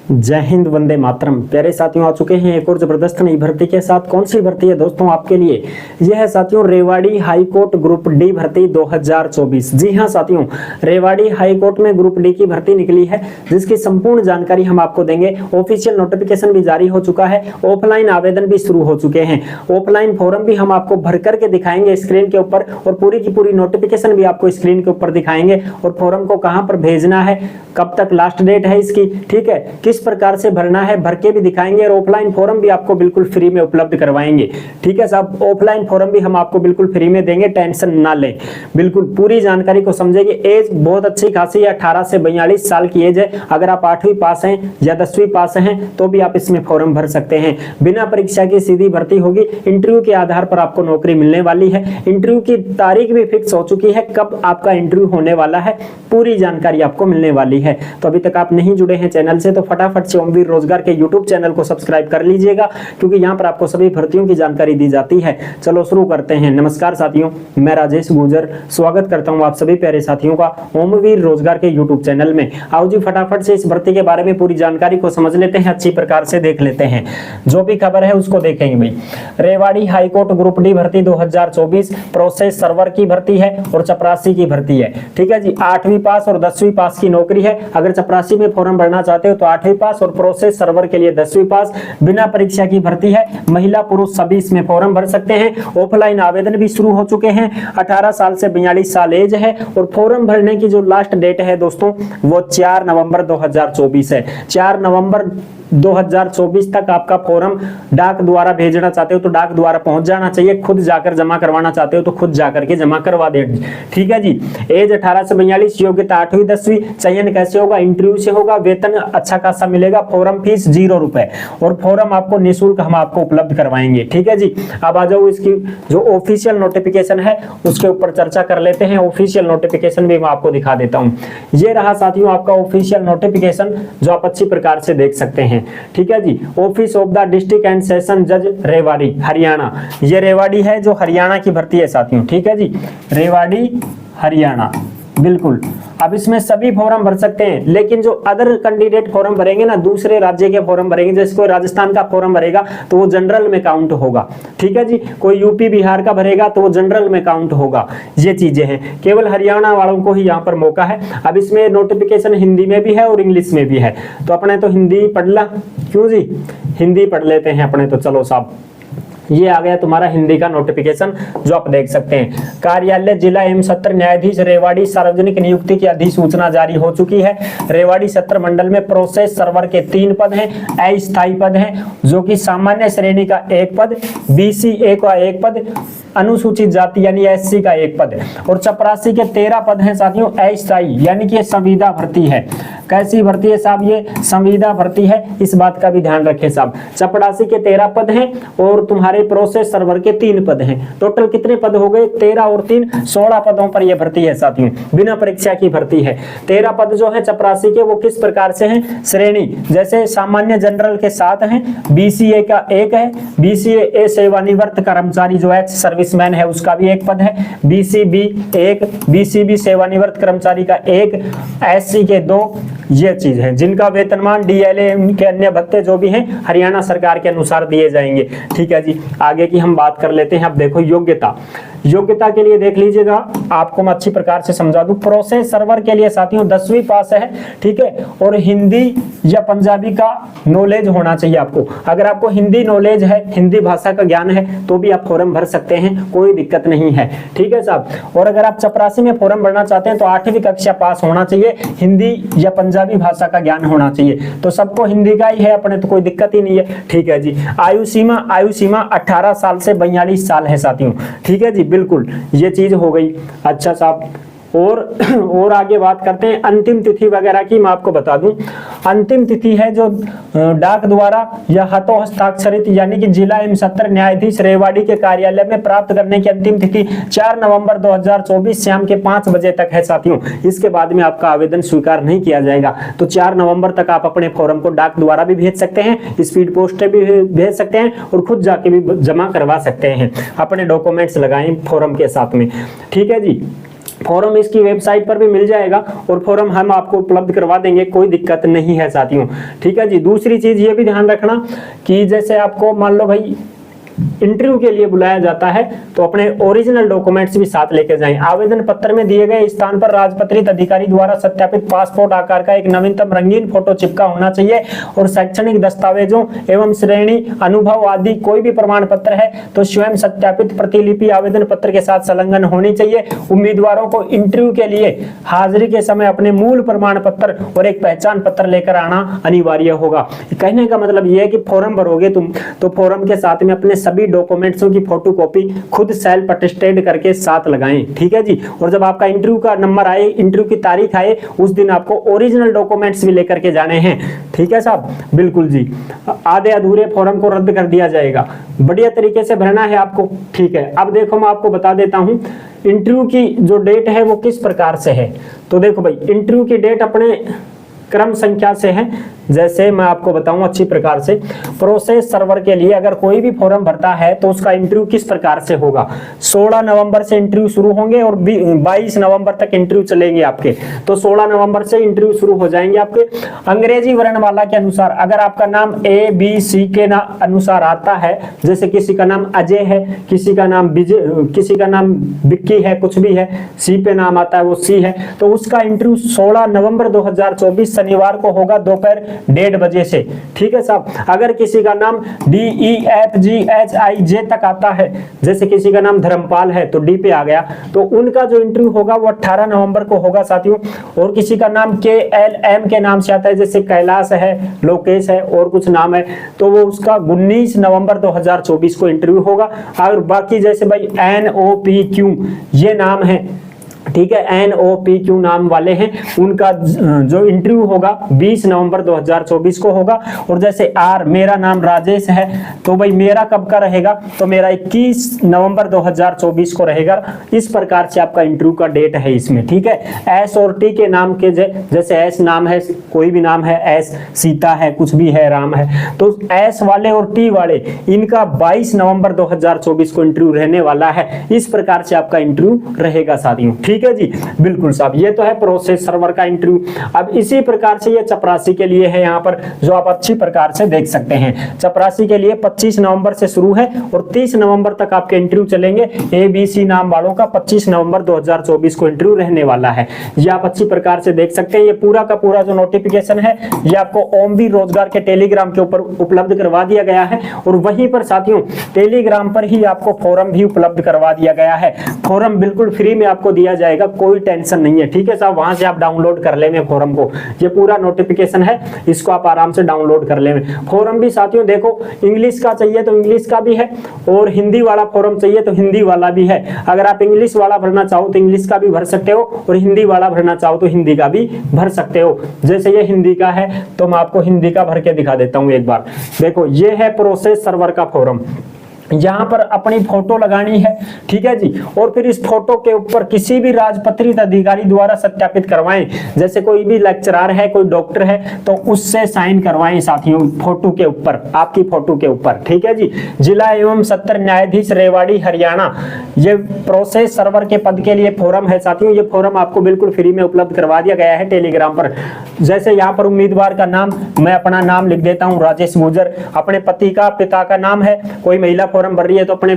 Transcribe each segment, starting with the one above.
जय हिंद, वंदे मातरम। प्यारे साथियों, आ चुके हैं एक और जबरदस्त नई भर्ती के साथ। कौन सी भर्ती है दोस्तों आपके लिए? यह है साथियों Rewari high court group D भर्ती 2024। जी हां साथियों, रेवाड़ी हाई कोर्ट में ग्रुप डी की भर्ती निकली है, जिसकी संपूर्ण जानकारी हम आपको देंगे। ऑफिशियल नोटिफिकेशन भी जारी हो चुका है, ऑफलाइन आवेदन भी शुरू हो चुके हैं, ऑफलाइन फॉर्म भी हम आपको भर करके दिखाएंगे स्क्रीन के ऊपर, और पूरी की पूरी नोटिफिकेशन भी आपको स्क्रीन के ऊपर दिखाएंगे, और फॉर्म को कहां पर भेजना है, कब तक लास्ट डेट है इसकी, ठीक है, किस प्रकार से भरना है, भर के भी दिखाएंगे। और ऑफलाइन फॉर्म भी आपको बिल्कुल फ्री में उपलब्ध करवाएंगे, ठीक है साहब। ऑफलाइन फॉर्म भी हम आपको बिल्कुल फ्री में देंगे, टेंशन ना लें, बिल्कुल पूरी जानकारी को समझेंगे। एज बहुत अच्छी खासी है, 18 से 42 साल की एज है। अगर आप 8वीं पास हैं या 10वीं पास हैं तो भी आप इसमें फॉर्म भर सकते हैं। बिना परीक्षा की सीधी भर्ती होगी, इंटरव्यू के आधार पर आपको नौकरी मिलने वाली है। इंटरव्यू की तारीख भी फिक्स हो चुकी है, कब आपका इंटरव्यू होने वाला है पूरी जानकारी आपको मिलने वाली है। तो अभी तक आप नहीं जुड़े हैं चैनल से तो फटाफट से ओमवीर रोजगार के यूट्यूब चैनल को सब्सक्राइब कर लीजिएगा, क्योंकि यहाँ पर आपको सभी भर्तियों की जानकारी दी जाती है। चलो शुरू करते हैं। नमस्कार साथियों, मैं राजेश गुर्जर स्वागत करता हूँ आप सभी प्यारे साथियों का ओमवीर रोजगार के यूट्यूब चैनल में। आओ जी फटाफट से इस भर्ती के बारे में पूरी जानकारी को समझ लेते हैं, अच्छी प्रकार से देख लेते हैं। जो भी खबर है उसको देखेंगे भाई। रेवाड़ी हाईकोर्ट ग्रुप डी भर्ती 2024 प्रोसेस सर्वर की भर्ती है और चपरासी की भर्ती है, ठीक है जी। 8वीं पास और 10वीं पास की नौकरी है। अगर चपरासी में फॉर्म भरना चाहते हो तो 8वीं पास और प्रोसेस सर्वर के लिए 10वीं पास। बिना परीक्षा की भर्ती है, महिला पुरुष सभी इसमें फॉर्म भर सकते हैं। ऑफलाइन आवेदन भी शुरू हो चुके हैं। 18 साल से 42 साल एज है, और फॉर्म भरने की जो लास्ट डेट है दोस्तों वो 4 नवंबर 2024 है। 4 नवंबर 2024 तक आपका फॉर्म डाक द्वारा भेजना चाहते हो तो डाक द्वारा पहुंच जाना चाहिए। खुद जाकर जमा करवाना चाहते हो तो खुद जाकर के जमा करवा दे, ठीक है जी। एज 18 से 42, योग्यता 8वीं 10वीं। चयन कैसे होगा? इंटरव्यू से होगा। वेतन अच्छा खासा मिलेगा। फॉर्म फीस 0 रुपए, और फॉर्म आपको निःशुल्क हम आपको उपलब्ध करवाएंगे, ठीक है जी। अब आ जाओ इसकी जो ऑफिशियल नोटिफिकेशन है उसके ऊपर चर्चा कर लेते हैं। ऑफिशियल नोटिफिकेशन भी मैं आपको दिखा देता हूँ। ये रहा साथियों आपका ऑफिशियल नोटिफिकेशन, जो आप अच्छी प्रकार से देख सकते हैं, ठीक है जी। Office of the district and session जज रेवाड़ी हरियाणा। ये रेवाड़ी है जो हरियाणा की भर्ती है साथियों, ठीक है जी। रेवाड़ी हरियाणा, बिल्कुल। अब इसमें सभी फॉर्म भर सकते हैं, लेकिन जो अदर कैंडिडेट फॉर्म भरेंगे ना, दूसरे राज्य के फॉर्म भरेंगे, जैसे कोई राजस्थान का फॉर्म भरेगा तो वो जनरल में काउंट होगा, ठीक है जी। कोई यूपी बिहार का भरेगा तो वो जनरल में काउंट होगा। ये चीजें हैं, केवल हरियाणा वालों को ही यहाँ पर मौका है। अब इसमें नोटिफिकेशन हिंदी में भी है और इंग्लिश में भी है, तो अपने तो हिंदी पढ़ ला, क्यों जी, हिंदी पढ़ लेते हैं अपने तो। चलो साहब, ये आ गया तुम्हारा हिंदी का नोटिफिकेशन जो आप देख सकते हैं। कार्यालय जिला एवं सत्र न्यायाधीश रेवाड़ी सार्वजनिक नियुक्ति की अधिसूचना जारी हो चुकी है। रेवाड़ी सत्र मंडल में प्रोसेस सर्वर के 3 पद हैं, अस्थायी पद हैं, जो कि सामान्य श्रेणी का 1 पद, BCA का 1 पद, अनुसूचित जाति यानी SC का 1 पद, और चपरासी के 13 पद हैं साथियों अस्थायी, यानी कि संविदा भर्ती है। कैसी भर्ती है साहब? ये संविदा भर्ती है, इस बात का भी ध्यान रखें साहब। चपरासी के 13 पद हैं और तुम्हारे प्रोसेस सर्वर के 3 पद हैं। टोटल कितने पद हो गए? 13 और 3 16 पदों पर यह भर्ती है साथियों, बिना परीक्षा की भर्ती है। 13 पद जो है चपरासी के, वो किस प्रकार से हैं? श्रेणी जैसे सामान्य जनरल के 7 हैं, BCA का 1 है, BCA सेवानिवृत्त कर्मचारी जो एक्स सर्विसमैन है उसका भी 1 पद है, BCB 1, BCB सेवानिवृत्त कर्मचारी का 1, SC के 2। ये चीज है, जिनका वेतनमान DLA के अन्य भत्ते जो भी हैं हरियाणा सरकार के अनुसार दिए जाएंगे, ठीक है जी। आगे की हम बात कर लेते हैं। अब देखो योग्यता, योग्यता के लिए देख लीजिएगा, आपको मैं अच्छी प्रकार से समझा दूं। प्रोसेस सर्वर के लिए साथियों 10वीं पास है, ठीक है, और हिंदी या पंजाबी का नॉलेज होना चाहिए आपको। अगर आपको हिंदी नॉलेज है, हिंदी भाषा का ज्ञान है, तो भी आप फॉर्म भर सकते हैं, कोई दिक्कत नहीं है, ठीक है साहब। और अगर आप चपरासी में फॉर्म भरना चाहते हैं तो 8वीं कक्षा पास होना चाहिए, हिंदी या पंजाबी भाषा का ज्ञान होना चाहिए। तो सबको हिंदी का ही है अपने, तो कोई दिक्कत ही नहीं है, ठीक है जी। आयु सीमा 18 साल से 42 साल है साथियों, ठीक है जी, बिल्कुल ये चीज हो गई। अच्छा साहब, और आगे बात करते हैं अंतिम तिथि वगैरह की। मैं आपको बता दूं, अंतिम तिथि है जो डाक द्वारा या हाथों हस्ताक्षरित, यानी कि जिला एवं सत्र न्यायाधीश रेवाड़ी के कार्यालय में प्राप्त करने की अंतिम तिथि 4 नवंबर 2024 शाम के 5 बजे तक है साथियों। इसके बाद में आपका आवेदन स्वीकार नहीं किया जाएगा। तो 4 नवंबर तक आप अपने फॉर्म को डाक द्वारा भी भेज सकते हैं, स्पीड पोस्ट भी भेज सकते हैं, और खुद जाके भी जमा करवा सकते हैं। अपने डॉक्यूमेंट्स लगाएं फॉर्म के साथ में, ठीक है जी। फॉर्म इसकी वेबसाइट पर भी मिल जाएगा और फॉर्म हम आपको उपलब्ध करवा देंगे, कोई दिक्कत नहीं है साथियों। ठीक है जी। दूसरी चीज ये भी ध्यान रखना कि जैसे आपको मान लो भाई इंटरव्यू के लिए बुलाया जाता है तो अपने ओरिजिनल डॉक्यूमेंट्स भी साथ लेके जाएं। आवेदन पत्र में दिए गए स्थान पर राजपत्रित अधिकारी द्वारा सत्यापित पासपोर्ट आकार का एक नवीनतम रंगीन फोटो चिपका होना चाहिए और शैक्षणिक दस्तावेजों एवं श्रेणी अनुभव आदि कोई भी प्रमाण पत्र है तो स्वयं सत्यापित प्रतिलिपि आवेदन पत्र के साथ संलग्न होनी चाहिए। उम्मीदवारों को इंटरव्यू के लिए हाजिरी के समय अपने मूल प्रमाण पत्र और एक पहचान पत्र लेकर आना अनिवार्य होगा। कहने का मतलब यह है कि फॉर्म भरोगे तुम तो फॉर्म के साथ में अपने सभी डॉक्यूमेंट्सों की फोटोकॉपी खुद सेल्फ अटेस्टेड करके साथ लगाएं। ठीक है जी। और जब आपका इंटरव्यू का नंबर आए, इंटरव्यू की तारीख आए, उस दिन आपको ओरिजिनल डॉक्यूमेंट्स भी लेकर के जाने हैं। ठीक है साहब, बिल्कुल जी। आधे अधूरे फॉर्म को रद्द कर दिया जाएगा, बढ़िया तरीके से भरना है आपको। ठीक है, अब देखो मैं आपको बता देता हूं इंटरव्यू की जो डेट है वो किस प्रकार से है। तो देखो भाई, इंटरव्यू की डेट अपने क्रम संख्या से है। जैसे मैं आपको बताऊं अच्छी प्रकार से, प्रोसेस सर्वर के लिए अगर कोई भी फॉर्म भरता है तो उसका इंटरव्यू किस प्रकार से होगा। 16 नवंबर से इंटरव्यू शुरू होंगे और 22 नवंबर तक इंटरव्यू चलेंगे आपके। तो 16 नवंबर से इंटरव्यू शुरू हो जाएंगे आपके। अंग्रेजी वर्णमाला के अनुसार अगर आपका नाम ABC के अनुसार आता है, जैसे किसी का नाम अजय है, किसी का नाम विजय, किसी का नाम विक्की है, कुछ भी है, सी पे नाम आता है वो सी है, तो उसका इंटरव्यू 16 नवंबर 2024 शनिवार को होगा दोपहर 1:30 बजे से। ठीक है साहब। अगर किसी का नाम DEFGHIJ तक आता है, जैसे किसी का नाम धर्मपाल है तो डी पे आ गया, तो उनका जो इंटरव्यू होगा वो 18 नवंबर को होगा साथियों। और किसी का नाम KLM के नाम से आता है, जैसे कैलाश है, लोकेश है और कुछ नाम है, तो वो उसका 19 नवंबर 2024 को इंटरव्यू होगा। और बाकी जैसे भाई NOPQ ये नाम है, ठीक है, NOPQ नाम वाले हैं, उनका जो इंटरव्यू होगा 20 नवंबर 2024 को होगा। और जैसे R, मेरा नाम राजेश है, तो भाई मेरा कब का रहेगा, तो मेरा 21 नवंबर 2024 को रहेगा। इस प्रकार से आपका इंटरव्यू का डेट है इसमें। ठीक है। S और T के नाम के जैसे S नाम है, कोई भी नाम है, S सीता है, कुछ भी है, राम है, तो S वाले और T वाले इनका 22 नवंबर 2024 को इंटरव्यू रहने वाला है। इस प्रकार से आपका इंटरव्यू रहेगा साथियों। ठीक है जी, बिल्कुल साहब। ये तो है प्रोसेस सर्वर का इंटरव्यू। अब इसी प्रकार से ये चपरासी के लिए है यहाँ पर, जो आप अच्छी प्रकार से देख सकते हैं। चपरासी के लिए 25 नवंबर से शुरू है और 30 नवंबर तक आपके इंटरव्यू चलेंगे। ABC नाम वालों का 25 नवंबर 2024 को इंटरव्यू रहने वाला है। ये आप अच्छी प्रकार से देख सकते हैं। ये पूरा का पूरा जो नोटिफिकेशन है ये आपको ओमवीर रोजगार के टेलीग्राम के ऊपर उपलब्ध करवा दिया गया है। और वहीं पर साथियों टेलीग्राम पर ही आपको फॉर्म भी उपलब्ध करवा दिया गया है। फॉर्म बिल्कुल फ्री में आपको दिया जाएगा, कोई टेंशन नहीं है। ठीक है साहब, वहां से आप डाउनलोड कर लेंगे फॉर्म को। ये पूरा नोटिफिकेशन है, इसको आप आराम से डाउनलोड कर लेंगे। फॉर्म भी साथियों देखो, इंग्लिश का चाहिए तो इंग्लिश का भी है और हिंदी वाला फॉर्म चाहिए तो हिंदी वाला भी है। अगर आप इंग्लिश वाला भरना चाहो तो इंग्लिश का भी भर सकते हो और हिंदी वाला भरना चाहो तो हिंदी का भी भर सकते हो। जैसे ये हिंदी का है तो मैं आपको हिंदी का भर के दिखा देता हूं एक बार। देखो ये है प्रोसेस सर्वर का फॉर्म। यहाँ पर अपनी फोटो लगानी है। ठीक है जी। और फिर इस फोटो के ऊपर किसी भी राजपत्रित अधिकारी द्वारा सत्यापित करवाएं। जैसे कोई भी लेक्चरर है, कोई डॉक्टर है, तो उससे साइन करवाएं साथियों फोटो के ऊपर, आपकी फोटो के ऊपर। ठीक है जी। जिला एवं सत्र न्यायाधीश रेवाड़ी हरियाणा, ये प्रोसेस सर्वर के पद के लिए फॉर्म है साथियों। ये फॉर्म आपको बिल्कुल फ्री में उपलब्ध करवा दिया गया है टेलीग्राम पर। जैसे यहाँ पर उम्मीदवार का नाम, मैं अपना नाम लिख देता हूँ राजेश गुजर। अपने पति का, पिता का नाम है, कोई महिला फॉर्म भर रही है तो अपने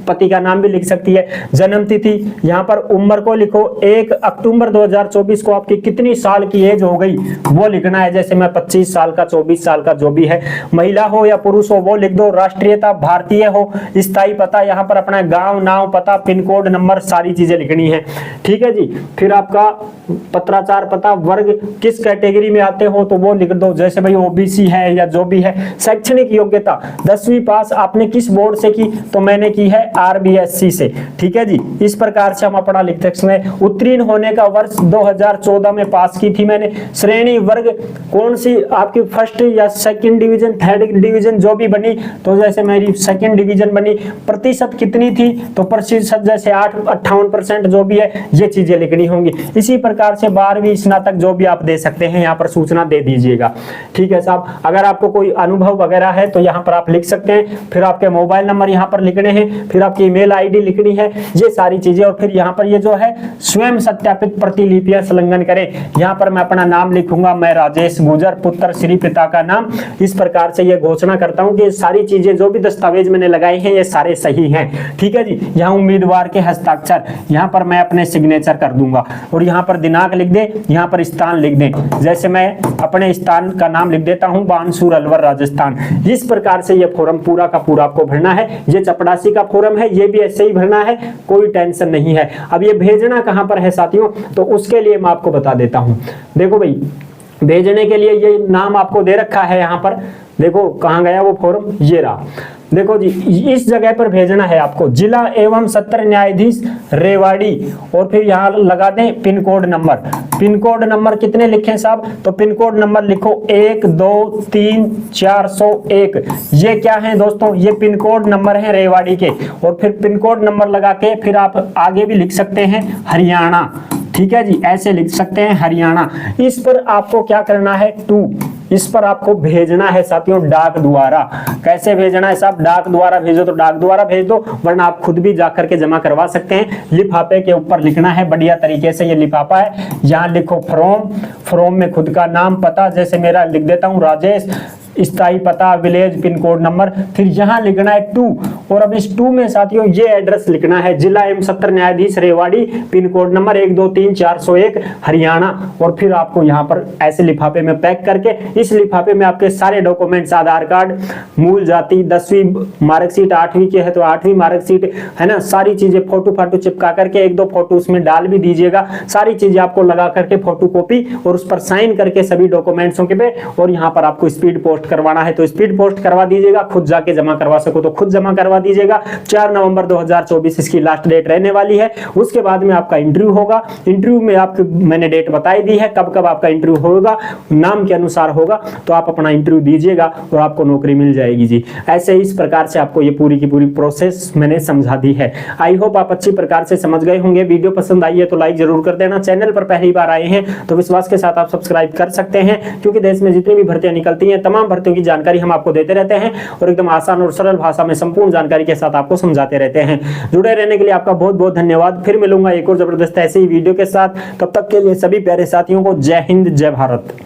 पति का नाम भी लिख सकती है। जन्म तिथि, यहाँ पर उम्र को लिखो, 1 अक्टूबर 2024 को आपकी कितनी साल की एज हो गई वो लिखना है। जैसे मैं 25 साल का, 24 साल का, जो भी है। महिला हो या पुरुष हो वो लिख दो। राष्ट्रीयता भारतीय हो। स्थायी पता, यहाँ पर अपना गांव, नाम, पता, पिन कोड, नंबर, सारी चीजें लिखनी है। ठीक है जी। फिर आपका पत्राचार पता, वर्ग, किस कैटेगरी में आते हो तो वो लिख दो। जैसे भाई OBC है या जो भी है। शैक्षणिक योग्यता, 10वीं पास आपने किस बोर्ड से की, तो मैंने की है RBSC से। ठीक है जी। इस प्रकार से हम अपना लिख सकते हैं। उत्तीर्ण होने का वर्ष 2014 में पास की थी मैंने। श्रेणी वर्ग कौन सी आपकी, फर्स्ट या सेकंड डिवीजन, थर्ड डिवीजन, जो भी बनी, तो जैसे मेरी सेकंड डिवीजन बनी। प्रतिशत कितनी थी, तो प्रतिशत जैसे 58% जो भी है, ये चीजें लिखनी होंगी। इसी प्रकार से 12वीं स्नातक जो भी आप दे सकते हैं, यहाँ पर सूचना दे दीजिएगा। ठीक है साहब। अगर आपको कोई अनुभव वगैरह है तो यहाँ पर आप लिख सकते हैं। फिर आपके मोबाइल नंबर यहाँ पर लिखने हैं। फिर आपकी ईमेल आईडी लिखनी है, ये सारी चीजें। और फिर यहाँ पर ये जो है स्वयं सत्यापित प्रतिलिपियां संलग्न करें। यहाँ पर मैं अपना नाम लिखूंगा, मैं राजेश गुजर, पुत्र श्री, पिता का नाम। इस प्रकार से ये घोषणा करता हूँ कि ये सारी चीजें जो भी दस्तावेज मैंने लगाए हैं ये सारे सही हैं। ठीक है जी। यहाँ उम्मीदवार के हस्ताक्षर, यहाँ पर मैं अपने सिग्नेचर कर दूंगा और यहाँ पर दिनांक लिख दे, यहाँ पर स्थान लिख दे। जैसे मैं अपने स्थान का नाम लिख देता हूँ बानसूर अलवर राजस्थान। इस प्रकार से ये फॉर्म पूरा का पूरा आपको भरना है। ये चपड़ासी का फॉर्म है, ये भी ऐसे ही भरना है, कोई टेंशन नहीं है। अब ये भेजना कहां पर है साथियों, तो उसके लिए मैं आपको बता देता हूं। देखो भाई, भेजने के लिए ये नाम आपको दे रखा है, यहां पर देखो कहां गया वो फॉर्म, ये रहा। देखो जी, इस जगह पर भेजना है आपको, जिला एवं सत्र न्यायाधीश रेवाड़ी, और फिर यहाँ लगा दें pin code number. Pin code number कितने लिखें साहब, तो पिन कोड नंबर लिखो 123401। ये क्या है दोस्तों, ये पिन कोड नंबर है रेवाड़ी के। और फिर पिन कोड नंबर लगा के फिर आप आगे भी लिख सकते हैं हरियाणा। ठीक है जी, ऐसे लिख सकते हैं हरियाणा। इस पर आपको क्या करना है, 2, इस पर आपको भेजना है साथियों डाक द्वारा। कैसे भेजना है साहब, डाक द्वारा भेजो तो डाक द्वारा भेज दो, वरना आप खुद भी जाकर के जमा करवा सकते हैं। लिफाफे के ऊपर लिखना है बढ़िया तरीके से, ये लिफाफा है, यहाँ लिखो फ्रॉम में खुद का नाम पता, जैसे मेरा लिख देता हूँ राजेश, स्थाई पता, विलेज, पिन कोड नंबर, फिर यहाँ लिखना है 2। और अब इस 2 में साथियों ये एड्रेस लिखना है, जिला एवं सत्र न्यायाधीश Rewari, pin code number 123401 Haryana. और फिर आपको यहाँ पर ऐसे लिफाफे में पैक करके, इस लिफाफे में आपके सारे डॉक्यूमेंट्स, आधार कार्ड, मूल जाति, 10वीं मार्कशीट, 8वीं की है तो 8वीं मार्कशीट है ना, सारी चीजें फोटो फाटो चिपका करके 1-2 फोटो उसमें डाल भी दीजिएगा। सारी चीजें आपको लगा करके फोटो कॉपी और उस पर साइन करके सभी डॉक्यूमेंट्सों के पे, और यहाँ पर आपको स्पीड पोस्ट करवाना है तो स्पीड पोस्ट करवा दीजिएगा, खुद जाके जमा करवा सको तो खुद जमा करवा दीजिएगा। 4 नवंबर 2024 इसकी लास्ट डेट रहने वाली है। उसके बाद में आपका इंटरव्यू होगा। इंटरव्यू में आपको मैंने डेट बताई दी है, कब कब आपका इंटरव्यू होगा, नाम के अनुसार होगा, तो आप अपना इंटरव्यू दीजिएगा और आपको नौकरी मिल जाएगी जी। ऐसे इस प्रकार से आपको ये पूरी की पूरी प्रोसेस मैंने समझा दी है। आई होप आप अच्छी प्रकार से समझ गए होंगे। वीडियो पसंद आई है तो लाइक जरूर कर देना। चैनल पर पहली बार आए हैं तो विश्वास के साथ आप सब्सक्राइब कर सकते हैं, क्योंकि देश में जितनी भी भर्तियां निकलती हैं तमाम भर्तियों की जानकारी हम आपको देते रहते हैं और एकदम आसान और सरल भाषा में संपूर्ण जानकारी के साथ आपको समझाते रहते हैं। जुड़े रहने के लिए आपका बहुत बहुत धन्यवाद। फिर मिलूंगा एक और जबरदस्त ऐसे ही वीडियो के साथ। तब तक के लिए सभी प्यारे साथियों को जय हिंद, जय भारत।